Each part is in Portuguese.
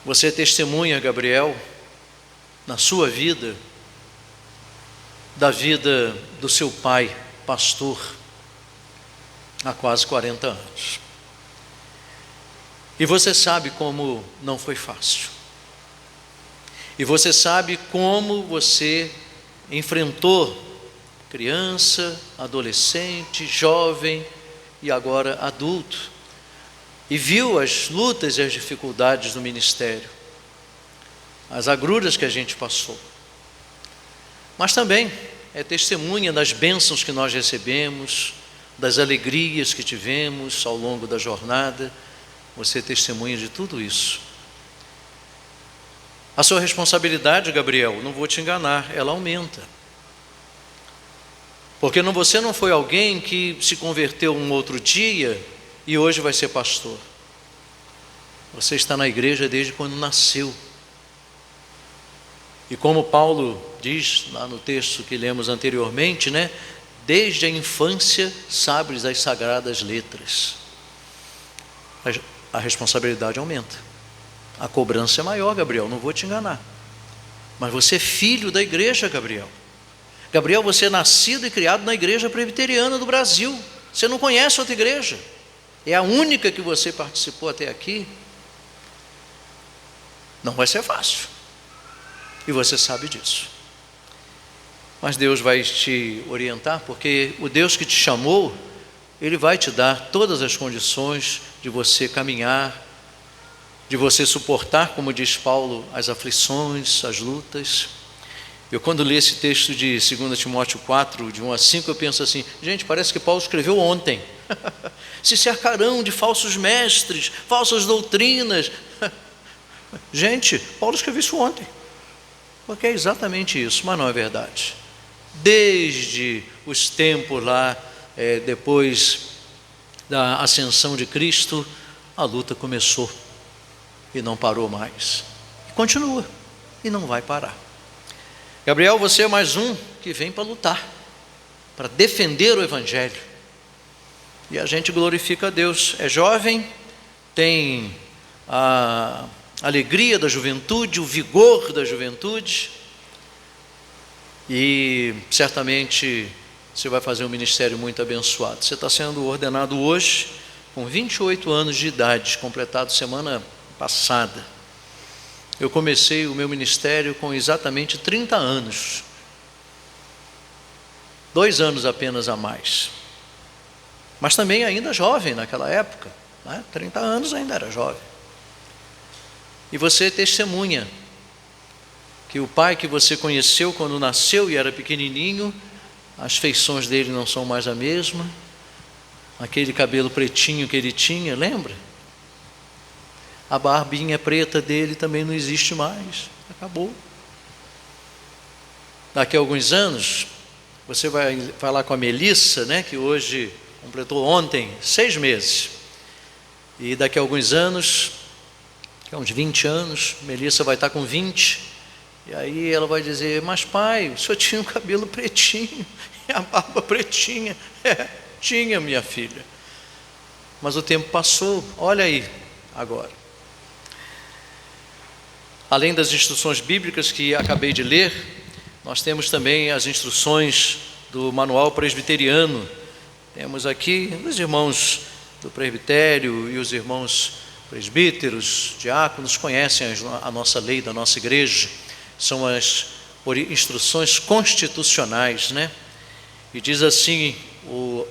Você testemunha, Gabriel, na sua vida, da vida do seu pai, pastor, há quase 40 anos. E você sabe como não foi fácil. E você sabe como você enfrentou criança, adolescente, jovem e agora adulto. E viu as lutas e as dificuldades do ministério, as agruras que a gente passou. Mas também é testemunha das bênçãos que nós recebemos, das alegrias que tivemos ao longo da jornada. Você é testemunha de tudo isso. A sua responsabilidade, Gabriel, não vou te enganar, ela aumenta. Porque você não foi alguém que se converteu um outro dia e hoje vai ser pastor. Você está na igreja desde quando nasceu. E como Paulo diz lá no texto que lemos anteriormente, desde a infância sabes as sagradas letras. A responsabilidade aumenta. A cobrança é maior, Gabriel, não vou te enganar. Mas você é filho da igreja, Gabriel. Gabriel, você é nascido e criado na igreja presbiteriana do Brasil. Você não conhece outra igreja. É a única que você participou até aqui. Não vai ser fácil. E você sabe disso. Mas Deus vai te orientar, porque o Deus que te chamou, Ele vai te dar todas as condições de você caminhar, de você suportar, como diz Paulo, as aflições, as lutas. Eu quando li esse texto de 2 Timóteo 4, de 1 a 5, eu penso assim, gente, parece que Paulo escreveu ontem. Se cercarão de falsos mestres, falsas doutrinas. Gente, Paulo escreveu isso ontem. Porque é exatamente isso, mas não é verdade. Desde os tempos lá, depois da ascensão de Cristo, a luta começou e não parou mais. E continua e não vai parar. Gabriel, você é mais um que vem para lutar, para defender o Evangelho. E a gente glorifica a Deus. É jovem, tem a alegria da juventude, o vigor da juventude. E certamente você vai fazer um ministério muito abençoado. Você está sendo ordenado hoje, com 28 anos de idade, completado semana passada. Eu comecei o meu ministério com exatamente 30 anos. 2 anos apenas a mais. Mas também ainda jovem naquela época. 30 anos ainda era jovem. E você testemunha que o pai que você conheceu quando nasceu e era pequenininho, as feições dele não são mais a mesma. Aquele cabelo pretinho que ele tinha, lembra? A barbinha preta dele também não existe mais, acabou. Daqui a alguns anos, você vai falar com a Melissa, que hoje completou ontem 6 meses. E daqui a alguns anos, uns 20 anos, Melissa vai estar com 20. E aí ela vai dizer, mas pai, o senhor tinha um cabelo pretinho e a barba pretinha. Tinha, minha filha. Mas o tempo passou, olha aí agora. Além das instruções bíblicas que acabei de ler, nós temos também as instruções do manual presbiteriano. Temos aqui os irmãos do presbitério e os irmãos presbíteros, diáconos, conhecem a nossa lei da nossa igreja. São as instruções constitucionais, E diz assim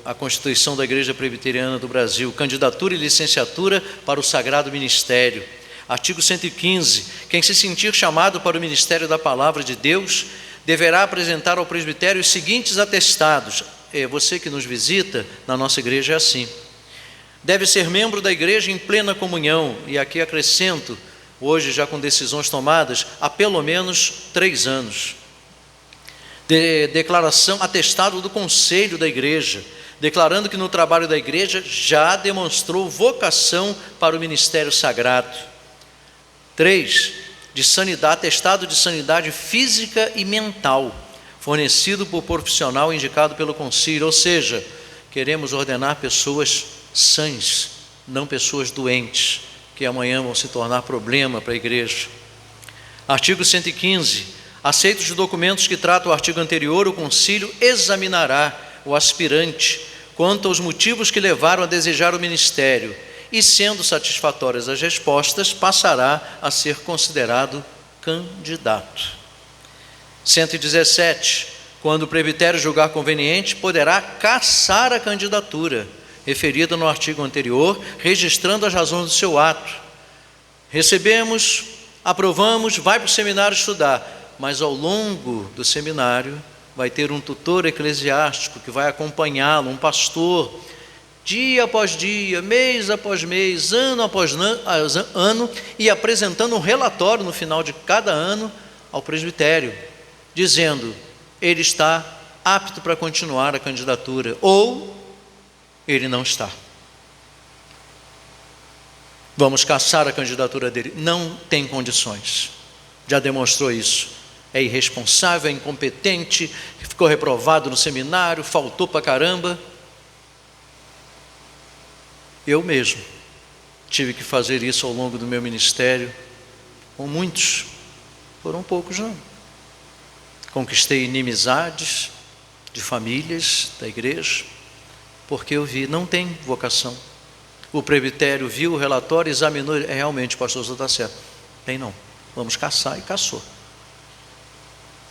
a Constituição da Igreja Presbiteriana do Brasil: candidatura e licenciatura para o sagrado ministério. Artigo 115, quem se sentir chamado para o ministério da palavra de Deus, deverá apresentar ao presbitério os seguintes atestados. Você que nos visita, na nossa igreja é assim. Deve ser membro da igreja em plena comunhão, e aqui acrescento, hoje já com decisões tomadas, há pelo menos 3 anos. Declaração, atestado do conselho da igreja, declarando que no trabalho da igreja já demonstrou vocação para o ministério sagrado. 3, de sanidade, atestado de sanidade física e mental, fornecido por profissional indicado pelo concílio, ou seja, queremos ordenar pessoas sãs, não pessoas doentes, que amanhã vão se tornar problema para a igreja. Artigo 115. Aceitos os documentos que tratam o artigo anterior, o concílio examinará o aspirante quanto aos motivos que levaram a desejar o ministério e, sendo satisfatórias as respostas, passará a ser considerado candidato. 117. Quando o presbitério julgar conveniente, poderá cassar a candidatura referida no artigo anterior, registrando as razões do seu ato. Recebemos, aprovamos, vai para o seminário estudar, mas ao longo do seminário vai ter um tutor eclesiástico que vai acompanhá-lo, um pastor, dia após dia, mês após mês, ano após ano, e apresentando um relatório no final de cada ano ao presbitério, dizendo: ele está apto para continuar a candidatura, ou ele não está. Vamos cassar a candidatura dele. Não tem condições. Já demonstrou isso. É irresponsável, é incompetente, ficou reprovado no seminário, faltou para caramba. Eu mesmo tive que fazer isso ao longo do meu ministério, com muitos, foram poucos não. Conquistei inimizades de famílias da igreja, porque eu vi, não tem vocação. O presbitério viu o relatório, examinou, realmente, pastor, você está certo. Tem não, vamos caçar, e caçou.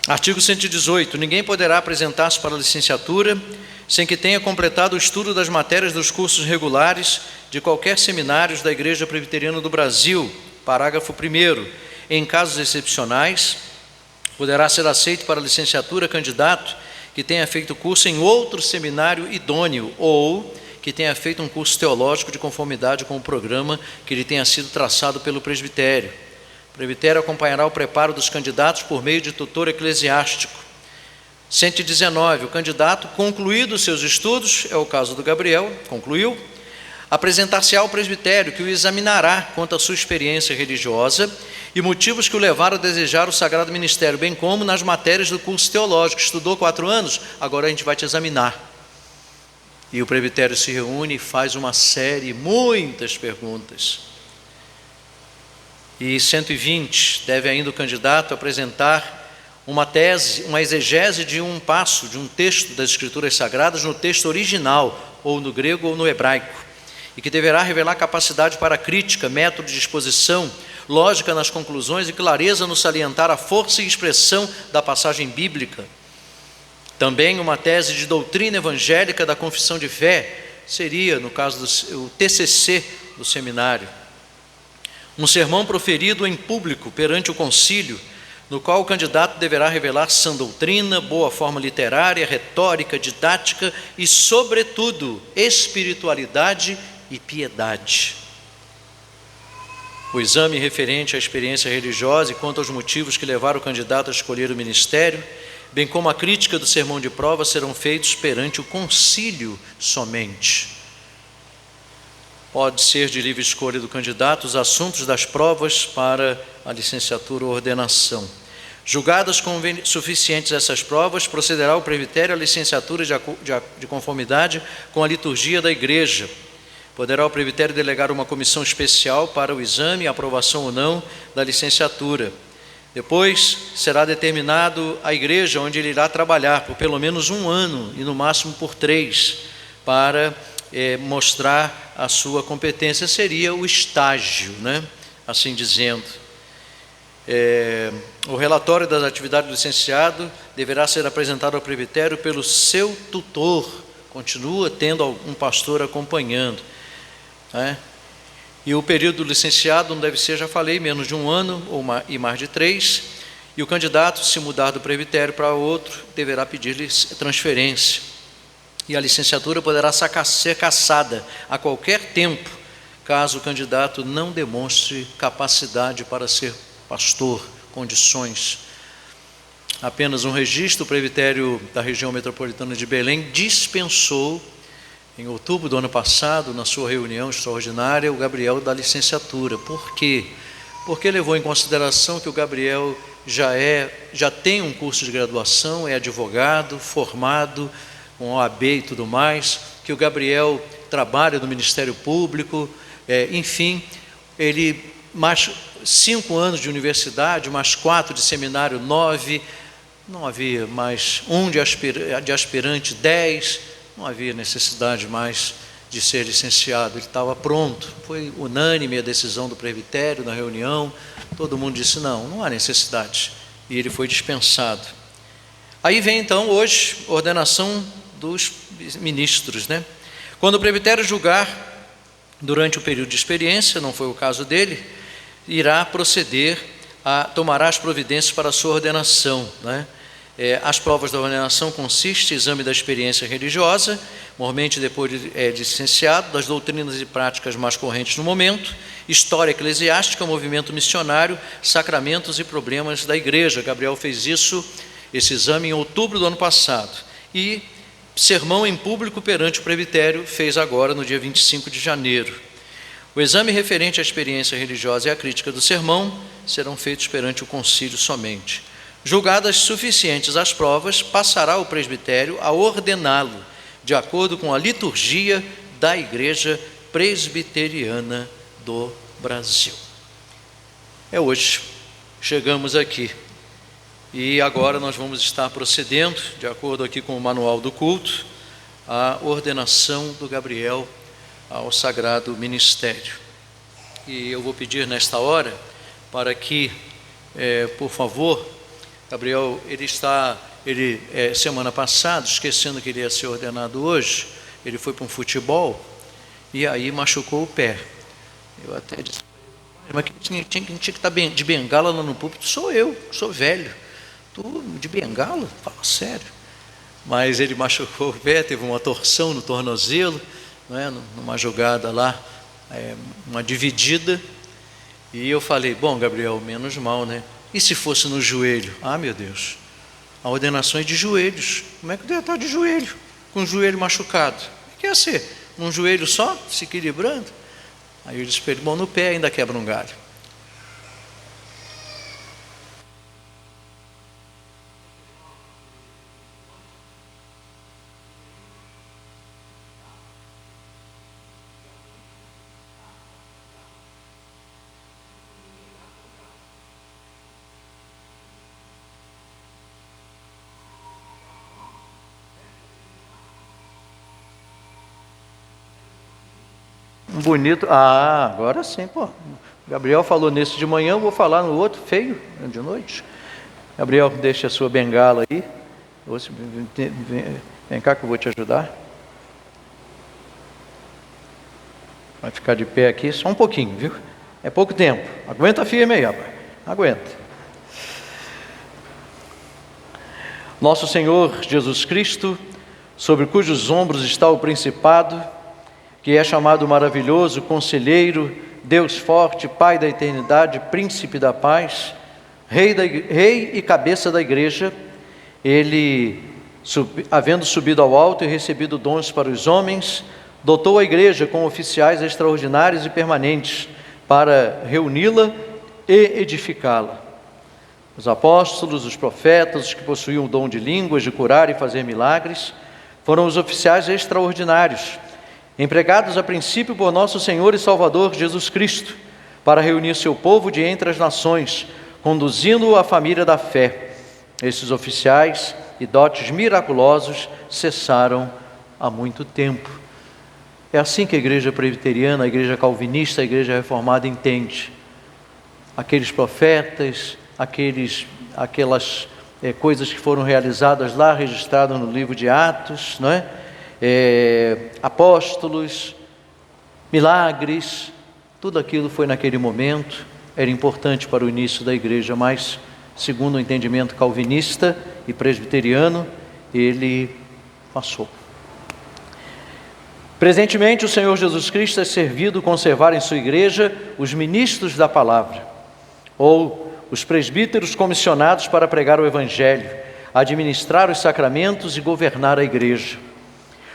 Artigo 118. Ninguém poderá apresentar-se para a licenciatura sem que tenha completado o estudo das matérias dos cursos regulares de qualquer seminário da Igreja Presbiteriana do Brasil. Parágrafo 1º. Em casos excepcionais, poderá ser aceito para a licenciatura candidato que tenha feito curso em outro seminário idôneo ou que tenha feito um curso teológico de conformidade com o programa que lhe tenha sido traçado pelo presbitério. O presbitério acompanhará o preparo dos candidatos por meio de tutor eclesiástico. 119. O candidato, concluídos seus estudos, é o caso do Gabriel, concluiu, apresentar-se-á ao presbitério, que o examinará quanto à sua experiência religiosa e motivos que o levaram a desejar o sagrado ministério, bem como nas matérias do curso teológico. Estudou 4 anos, agora a gente vai te examinar. E o presbitério se reúne e faz uma série, muitas perguntas. E 120, deve ainda o candidato apresentar uma tese, uma exegese de um passo, de um texto das Escrituras Sagradas no texto original, ou no grego ou no hebraico, e que deverá revelar capacidade para crítica, método de exposição, lógica nas conclusões e clareza no salientar a força e expressão da passagem bíblica. Também uma tese de doutrina evangélica da confissão de fé, seria, no caso do TCC do seminário. Um sermão proferido em público perante o concílio, no qual o candidato deverá revelar sã doutrina, boa forma literária, retórica, didática e, sobretudo, espiritualidade e piedade. O exame referente à experiência religiosa e quanto aos motivos que levaram o candidato a escolher o ministério, bem como a crítica do sermão de prova, serão feitos perante o concílio somente. Pode ser de livre escolha do candidato os assuntos das provas para a licenciatura ou ordenação. Julgadas suficientes essas provas, procederá o presbitério à licenciatura de conformidade com a liturgia da igreja. Poderá o presbitério delegar uma comissão especial para o exame e aprovação ou não da licenciatura. Depois será determinado a igreja onde ele irá trabalhar por pelo menos 1 ano e no máximo por 3, para mostrar a sua competência. Seria o estágio, né? Assim dizendo. O relatório das atividades do licenciado deverá ser apresentado ao presbitério pelo seu tutor, continua tendo um pastor acompanhando, né? E o período do licenciado não deve ser, já falei, menos de 1 ano e mais de 3, e o candidato, se mudar do presbitério para outro, deverá pedir-lhe transferência. E a licenciatura poderá ser cassada a qualquer tempo, caso o candidato não demonstre capacidade para ser pastor, condições. Apenas um registro: o presbitério da região metropolitana de Belém dispensou, em outubro do ano passado, na sua reunião extraordinária, o Gabriel da licenciatura. Por quê? Porque levou em consideração que o Gabriel já tem um curso de graduação, é advogado, formado, com OAB e tudo mais, que o Gabriel trabalha no Ministério Público, enfim, ele mais 5 anos de universidade, mais 4 de seminário, 9, não havia mais de aspirante, 10, não havia necessidade mais de ser licenciado, ele estava pronto. Foi unânime a decisão do presbitério na reunião, todo mundo disse não há necessidade, e ele foi dispensado. Aí vem então hoje a ordenação dos ministros, né? Quando o presbitério julgar durante o período de experiência, não foi o caso dele, irá proceder tomará as providências para a sua ordenação, né? As provas da ordenação consistem em exame da experiência religiosa, normalmente depois de licenciado, das doutrinas e práticas mais correntes no momento, história eclesiástica, movimento missionário, sacramentos e problemas da igreja. Gabriel fez esse exame em outubro do ano passado. E sermão em público perante o presbitério fez agora no dia 25 de janeiro. O exame referente à experiência religiosa e a crítica do sermão serão feitos perante o concílio somente. Julgadas suficientes as provas, passará o presbitério a ordená-lo, de acordo com a liturgia da Igreja Presbiteriana do Brasil. Hoje, chegamos aqui, e agora nós vamos estar procedendo, de acordo aqui com o manual do culto, a ordenação do Gabriel ao Sagrado Ministério. E eu vou pedir nesta hora para que, por favor, Gabriel, semana passada, esquecendo que ele ia ser ordenado hoje, ele foi para um futebol e aí machucou o pé. Eu até disse, mas quem tinha que estar de bengala lá no púlpito sou eu, sou velho. Tu de bengala? Fala sério. Mas ele machucou o pé, teve uma torção no tornozelo, numa jogada lá, uma dividida. E eu falei, bom, Gabriel, menos mal, né? E se fosse no joelho? Ah, meu Deus, a ordenação é de joelhos. Como é que eu ia estar de joelho, com o joelho machucado? O que ia ser? Num joelho só, se equilibrando? Aí eu disse para ele, bom, no pé ainda quebra um galho. Bonito, agora sim, pô. Gabriel falou nesse de manhã, eu vou falar no outro, feio, de noite. Gabriel, deixa a sua bengala aí. Vem cá que eu vou te ajudar. Vai ficar de pé aqui só um pouquinho, viu? É pouco tempo. Aguenta firme aí, rapaz. Aguenta. Nosso Senhor Jesus Cristo, sobre cujos ombros está o principado, que é chamado maravilhoso, conselheiro, Deus forte, Pai da eternidade, príncipe da paz, rei e cabeça da igreja, ele, havendo subido ao alto e recebido dons para os homens, dotou a igreja com oficiais extraordinários e permanentes para reuni-la e edificá-la. Os apóstolos, os profetas, os que possuíam o dom de línguas, de curar e fazer milagres, foram os oficiais extraordinários, empregados a princípio por nosso Senhor e Salvador Jesus Cristo, para reunir seu povo de entre as nações, conduzindo-o à família da fé. Esses oficiais e dotes miraculosos cessaram há muito tempo. É assim que a igreja presbiteriana, a igreja calvinista, a igreja reformada entende. Aqueles profetas, aquelas coisas que foram realizadas lá, registradas no livro de Atos, não é? Apóstolos, milagres, tudo aquilo foi naquele momento, era importante para o início da igreja, mas segundo o entendimento calvinista e presbiteriano, ele passou. Presentemente o Senhor Jesus Cristo é servido conservar em sua igreja os ministros da palavra, ou os presbíteros comissionados para pregar o evangelho, administrar os sacramentos e governar a igreja.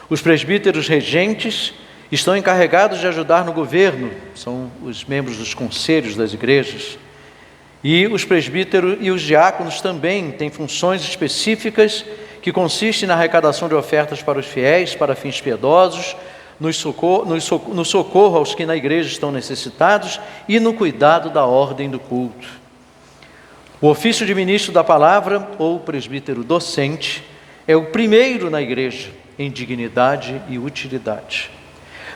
Os presbíteros regentes estão encarregados de ajudar no governo, são os membros dos conselhos das igrejas. E os presbíteros e os diáconos também têm funções específicas que consistem na arrecadação de ofertas para os fiéis, para fins piedosos, no socorro aos que na igreja estão necessitados e no cuidado da ordem do culto. O ofício de ministro da palavra, ou presbítero docente, é o primeiro na igreja em dignidade e utilidade.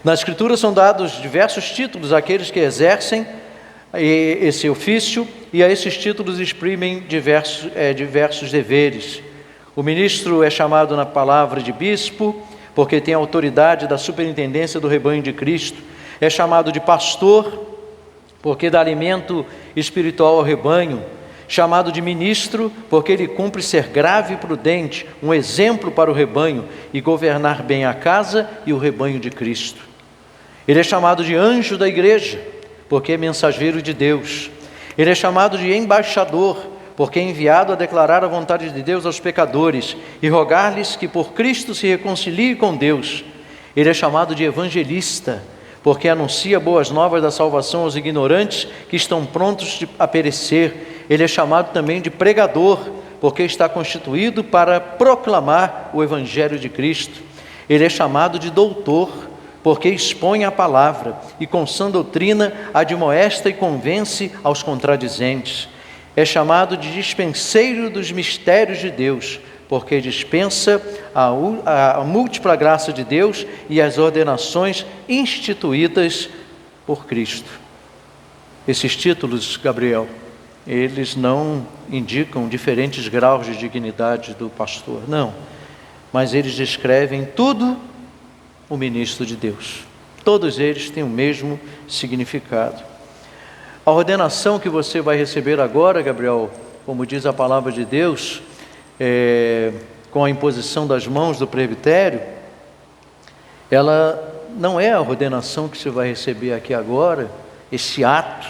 Na Escritura são dados diversos títulos àqueles que exercem esse ofício, e a esses títulos exprimem diversos deveres. O ministro é chamado na palavra de bispo, porque tem a autoridade da superintendência do rebanho de Cristo. É chamado de pastor, porque dá alimento espiritual ao rebanho. Chamado de ministro, porque ele cumpre ser grave e prudente, um exemplo para o rebanho, e governar bem a casa e o rebanho de Cristo. Ele é chamado de anjo da igreja, porque é mensageiro de Deus. Ele é chamado de embaixador, porque é enviado a declarar a vontade de Deus aos pecadores e rogar-lhes que por Cristo se reconciliem com Deus. Ele é chamado de evangelista, porque anuncia boas novas da salvação aos ignorantes que estão prontos a perecer. Ele é chamado também de pregador, porque está constituído para proclamar o evangelho de Cristo. Ele é chamado de doutor, porque expõe a palavra e com sã doutrina admoesta e convence aos contradizentes. É chamado de dispenseiro dos mistérios de Deus, porque dispensa a múltipla graça de Deus e as ordenações instituídas por Cristo. Esses títulos, Gabriel, eles não indicam diferentes graus de dignidade do pastor, não. Mas eles descrevem tudo o ministro de Deus. Todos eles têm o mesmo significado. A ordenação que você vai receber agora, Gabriel, como diz a palavra de Deus, com a imposição das mãos do presbitério, ela não é a ordenação que você vai receber aqui agora, esse ato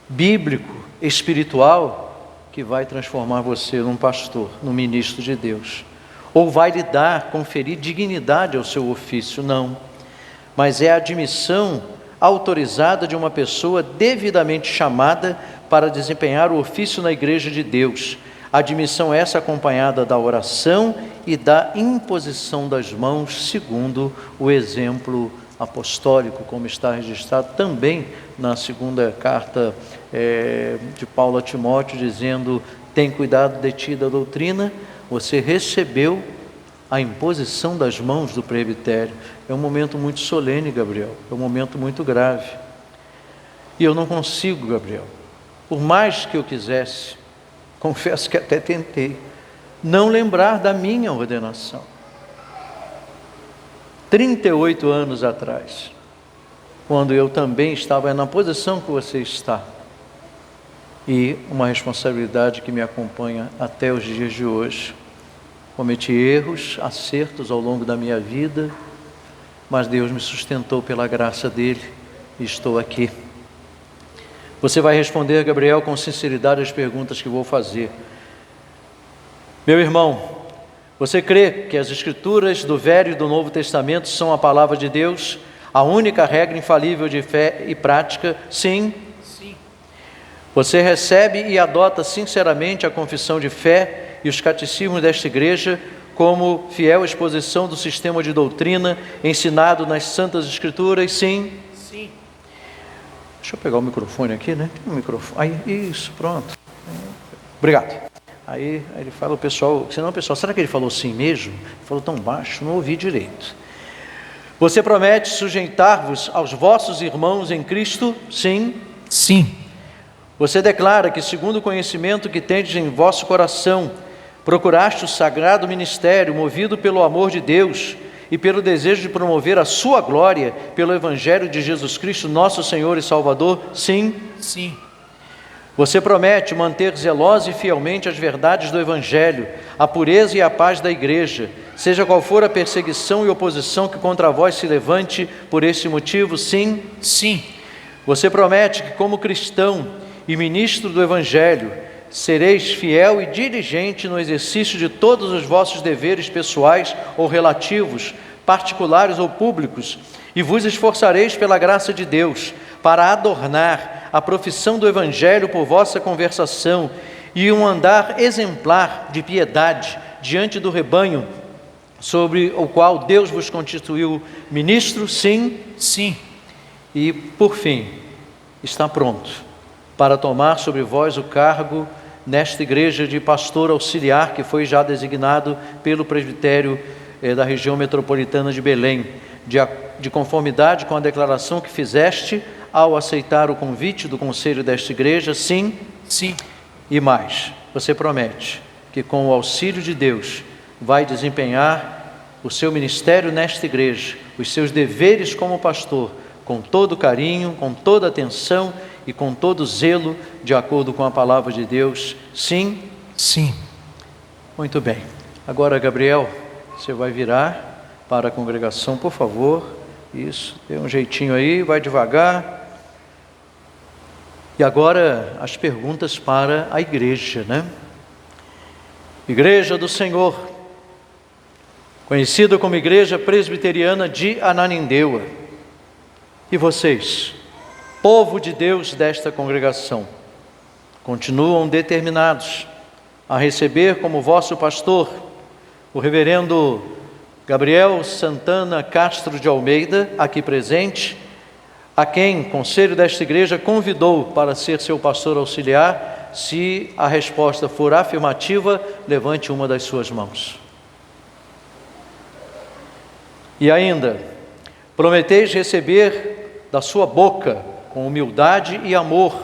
bíblico, espiritual, que vai transformar você num pastor, num ministro de Deus, ou vai lhe conferir dignidade ao seu ofício, não. Mas é a admissão autorizada de uma pessoa devidamente chamada para desempenhar o ofício na igreja de Deus. Admissão essa acompanhada da oração e da imposição das mãos, segundo o exemplo apostólico, como está registrado também na segunda carta de Paulo a Timóteo, dizendo: tem cuidado de ti da doutrina. Você recebeu a imposição das mãos do presbitério. É um momento muito solene, Gabriel, é um momento muito grave. E eu não consigo, Gabriel, por mais que eu quisesse, confesso que até tentei, não lembrar da minha ordenação. 38 anos atrás, quando eu também estava na posição que você está, e uma responsabilidade que me acompanha até os dias de hoje. Cometi erros, acertos ao longo da minha vida, mas Deus me sustentou pela graça dele e estou aqui. Você vai responder, Gabriel, com sinceridade as perguntas que vou fazer. Meu irmão, você crê que as Escrituras do Velho e do Novo Testamento são a palavra de Deus, a única regra infalível de fé e prática? Sim. Sim. Você recebe e adota sinceramente a confissão de fé e os catecismos desta igreja como fiel exposição do sistema de doutrina ensinado nas Santas Escrituras? Sim. Sim. Deixa eu pegar o microfone aqui, né? Tem um microfone. Aí, isso, pronto. Obrigado. Aí ele fala, o pessoal, senão o pessoal, será que ele falou sim mesmo? Ele falou tão baixo, não ouvi direito. Você promete sujeitar-vos aos vossos irmãos em Cristo? Sim. Sim. Você declara que, segundo o conhecimento que tendes em vosso coração, procuraste o sagrado ministério, movido pelo amor de Deus e pelo desejo de promover a sua glória pelo Evangelho de Jesus Cristo, nosso Senhor e Salvador? Sim. Sim. Você promete manter zelosa e fielmente as verdades do Evangelho, a pureza e a paz da igreja, seja qual for a perseguição e oposição que contra vós se levante por esse motivo? Sim. Sim. Você promete que, como cristão e ministro do Evangelho, sereis fiel e diligente no exercício de todos os vossos deveres pessoais ou relativos, particulares ou públicos, e vos esforçareis pela graça de Deus para adornar a profissão do Evangelho por vossa conversação e um andar exemplar de piedade diante do rebanho, sobre o qual Deus vos constituiu ministro, sim? Sim. E, por fim, está pronto para tomar sobre vós o cargo nesta igreja de pastor auxiliar, que foi já designado pelo presbitério da região metropolitana de Belém, de conformidade com a declaração que fizeste ao aceitar o convite do conselho desta igreja, sim? Sim. E mais, você promete que com o auxílio de Deus vai desempenhar o seu ministério nesta igreja, os seus deveres como pastor, com todo carinho, com toda atenção e com todo zelo, de acordo com a palavra de Deus, sim? Sim. Muito bem. Agora, Gabriel, você vai virar para a congregação, por favor. Isso, dê um jeitinho aí, vai devagar. E agora as perguntas para a igreja, né? Igreja do Senhor, conhecida como Igreja Presbiteriana de Ananindeua. E vocês, povo de Deus desta congregação, continuam determinados a receber como vosso pastor o reverendo Gabriel Santana Castro de Almeida, aqui presente, a quem o conselho desta igreja convidou para ser seu pastor auxiliar. Se a resposta for afirmativa, levante uma das suas mãos. E ainda, prometeis receber da sua boca, com humildade e amor,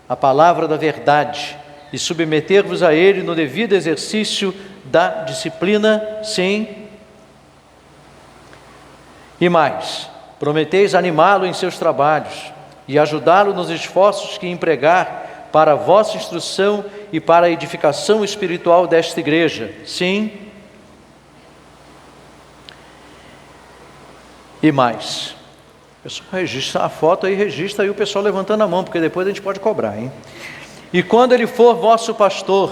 a palavra da verdade e submeter-vos a ele no devido exercício da disciplina, sim? E mais, prometeis animá-lo em seus trabalhos e ajudá-lo nos esforços que empregar para a vossa instrução e para a edificação espiritual desta igreja, sim? E mais, o pessoal registra a foto aí, registra aí o pessoal levantando a mão, porque depois a gente pode cobrar, hein? E quando ele for vosso pastor,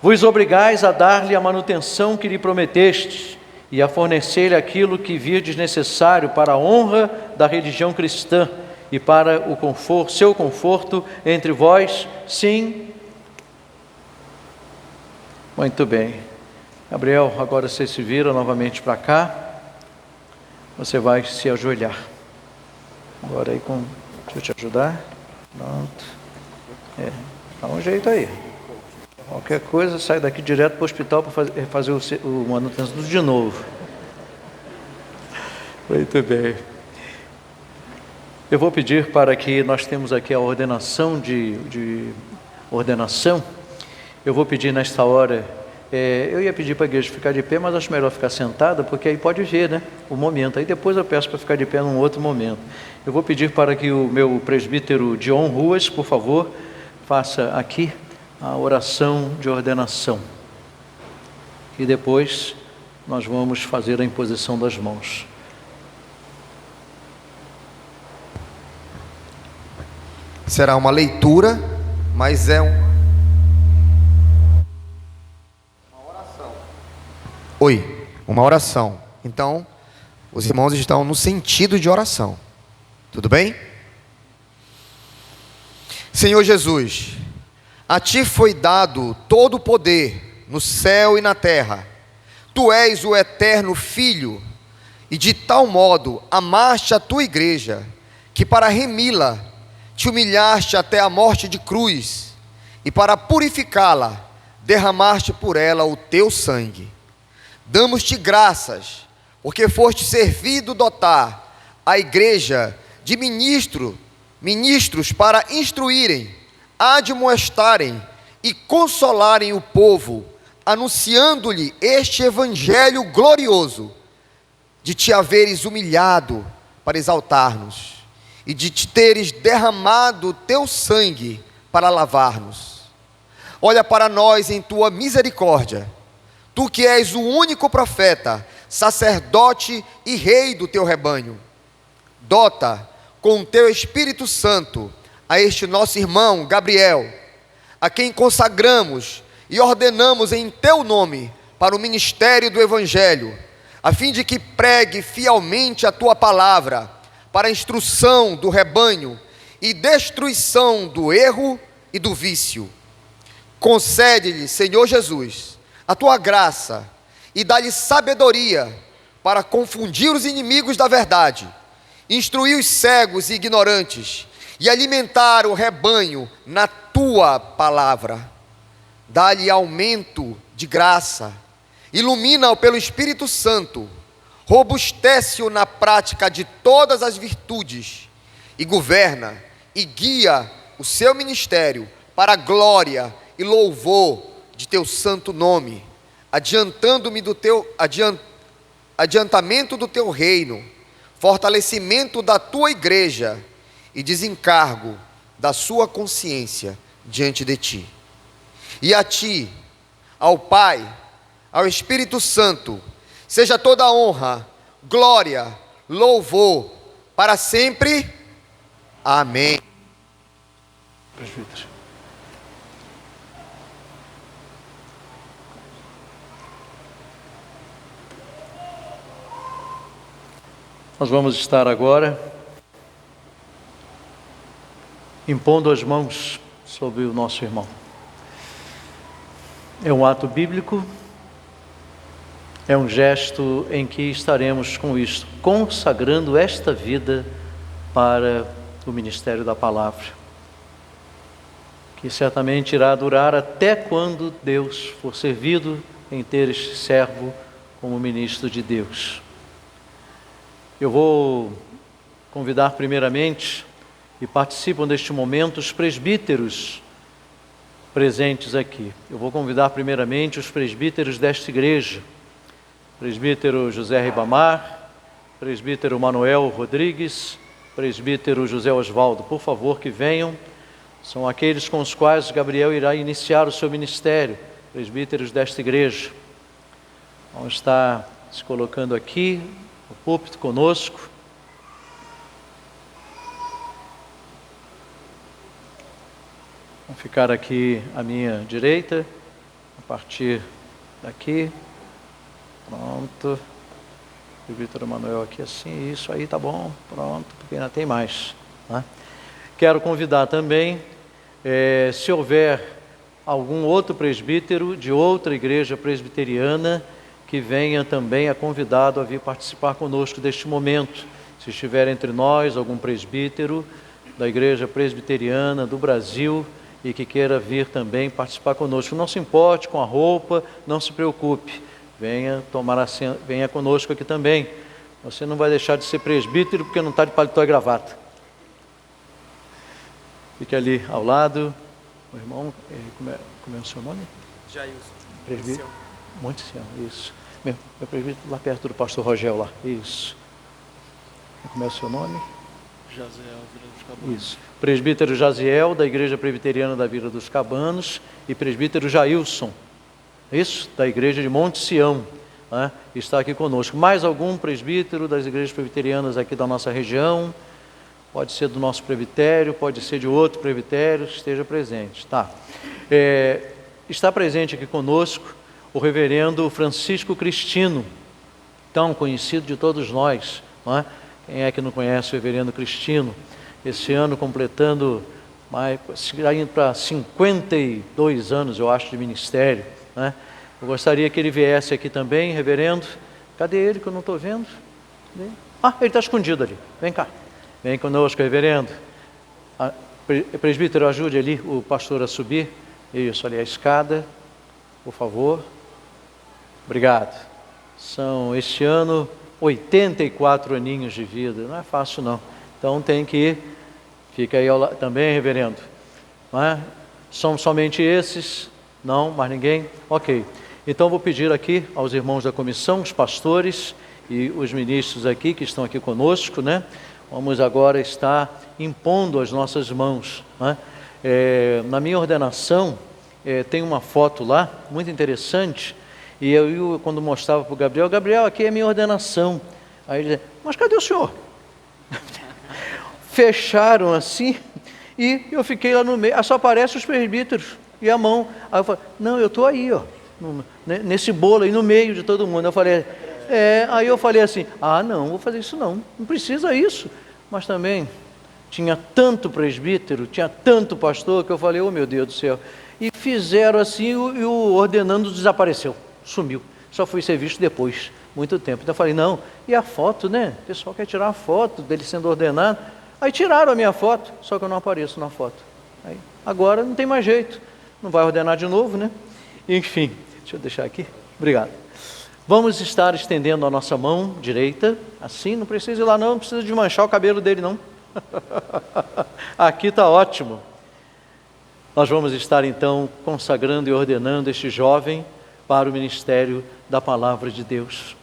vos obrigais a dar-lhe a manutenção que lhe prometestes e a fornecer-lhe aquilo que virdes necessário para a honra da religião cristã e para o conforto, seu conforto entre vós, sim? Muito bem. Gabriel, agora você se vira novamente para cá. Você vai se ajoelhar. Agora aí, deixa eu te ajudar. Pronto. Dá um jeito aí. Qualquer coisa, sai daqui direto para o hospital para fazer o manutenção de novo. Muito bem. Eu vou pedir para que nós temos aqui a ordenação de ordenação. Eu vou pedir nesta hora, eu ia pedir para a igreja ficar de pé, mas acho melhor ficar sentada, porque aí pode ver, né, o momento. Aí depois eu peço para ficar de pé num outro momento. Eu vou pedir para que o meu presbítero Dion Ruas, por favor, faça aqui a oração de ordenação. E depois nós vamos fazer a imposição das mãos. Será uma leitura, mas é uma oração. Oi, uma oração. Então, os irmãos estão no sentido de oração. Tudo bem? Senhor Jesus, a Ti foi dado todo o poder no céu e na terra. Tu és o eterno Filho, e de tal modo amaste a Tua igreja, que para remi-la, te humilhaste até a morte de cruz, e para purificá-la, derramaste por ela o teu sangue. Damos-te graças, porque foste servido dotar a igreja de ministros para instruírem, admoestarem e consolarem o povo, anunciando-lhe este evangelho glorioso, de te haveres humilhado para exaltar-nos, e de te teres derramado teu sangue para lavar-nos. Olha para nós em tua misericórdia, tu que és o único profeta, sacerdote e rei do teu rebanho. Dota com o teu Espírito Santo a este nosso irmão Gabriel, a quem consagramos e ordenamos em teu nome para o ministério do Evangelho, a fim de que pregue fielmente a tua palavra, para a instrução do rebanho e destruição do erro e do vício. Concede-lhe, Senhor Jesus, a tua graça e dá-lhe sabedoria para confundir os inimigos da verdade, instruir os cegos e ignorantes, e alimentar o rebanho na tua palavra. Dá-lhe aumento de graça, ilumina-o pelo Espírito Santo, robustece-o na prática de todas as virtudes, e governa e guia o seu ministério para a glória e louvor de teu santo nome, adiantamento do teu reino, fortalecimento da tua igreja e desencargo da sua consciência diante de ti. E a ti, ao Pai, ao Espírito Santo, seja toda a honra, glória, louvor, para sempre. Amém. Presbítero. Nós vamos estar agora impondo as mãos sobre o nosso irmão. É um ato bíblico, é um gesto em que estaremos com isto, consagrando esta vida para o ministério da palavra, que certamente irá durar até quando Deus for servido em ter este servo como ministro de Deus. Eu vou convidar primeiramente, e participam deste momento, os presbíteros presentes aqui. Eu vou convidar primeiramente os presbíteros desta igreja, presbítero José Ribamar, presbítero Manuel Rodrigues, presbítero José Osvaldo, por favor que venham, são aqueles com os quais Gabriel irá iniciar o seu ministério, presbíteros desta igreja. Vão estar se colocando aqui, no púlpito conosco. Vão ficar aqui à minha direita, a partir daqui, pronto, o Vitor Manuel aqui assim, isso aí tá bom, pronto, porque ainda tem mais, né? Quero convidar também, se houver algum outro presbítero de outra igreja presbiteriana, que venha também é convidado a vir participar conosco deste momento. Se estiver entre nós algum presbítero da igreja presbiteriana do Brasil e que queira vir também participar conosco, não se importe com a roupa, não se preocupe, venha venha conosco aqui também. Você não vai deixar de ser presbítero porque não está de paletó e gravata. Fique ali ao lado, o irmão, como é o seu nome? Jailson. Presbítero Monticiano, isso. Meu presbítero lá perto do pastor Rogel lá, isso. Como é o seu nome? Jaziel, Vila dos Cabanos. Isso. Presbítero Jaziel, da Igreja Presbiteriana da Vila dos Cabanos, e presbítero Jailson, isso, da Igreja de Monte Sião, né? Está aqui conosco. Mais algum presbítero das igrejas presbiterianas aqui da nossa região? Pode ser do nosso presbitério, pode ser de outro presbitério, que esteja presente. Tá. Está presente aqui conosco o reverendo Francisco Cristino, tão conhecido de todos nós, não é? Quem é que não conhece o reverendo Cristino? Esse ano completando indo para 52 anos, eu acho, de ministério, né? Eu gostaria que ele viesse aqui também, reverendo. Cadê ele que eu não estou vendo? Ah, ele está escondido ali. Vem cá. Vem conosco, reverendo. Presbítero, ajude ali o pastor a subir. Isso, ali a escada, por favor. Obrigado. São, este ano, 84 aninhos de vida. Não é fácil, não. Então tem que ir. Fica aí também, reverendo. Não é? São somente esses? Não, mais ninguém? Ok. Então vou pedir aqui aos irmãos da comissão, os pastores e os ministros aqui que estão aqui conosco, né? Vamos agora estar impondo as nossas mãos, né? Na minha ordenação, tem uma foto lá, muito interessante, e eu quando mostrava para o Gabriel, aqui é a minha ordenação. Aí ele dizia, mas cadê o senhor? Fecharam assim, e eu fiquei lá no meio, só aparecem os presbíteros e a mão. Aí eu falei, não, eu estou aí, ó, nesse bolo aí no meio de todo mundo. Eu falei, aí eu falei assim, não vou fazer isso não precisa isso. Mas também tinha tanto presbítero, tinha tanto pastor, que eu falei, oh meu Deus do céu. E fizeram assim, e o ordenando desapareceu, sumiu. só fui ser visto depois, muito tempo. Então eu falei, não, e a foto, né? O pessoal quer tirar a foto dele sendo ordenado. Aí tiraram a minha foto, só que eu não apareço na foto. Aí, agora não tem mais jeito, não vai ordenar de novo, né? Enfim, deixa eu deixar aqui, obrigado. Vamos estar estendendo a nossa mão direita, assim, não precisa ir lá não precisa desmanchar o cabelo dele não. Aqui está ótimo. Nós vamos estar então consagrando e ordenando este jovem para o ministério da palavra de Deus.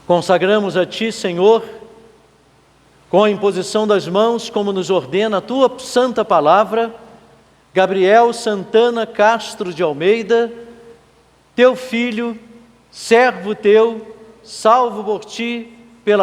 Consagramos a Ti, Senhor, com a imposição das mãos, como nos ordena a Tua santa palavra, Gabriel Santana Castro de Almeida, Teu filho, servo Teu, salvo por Ti,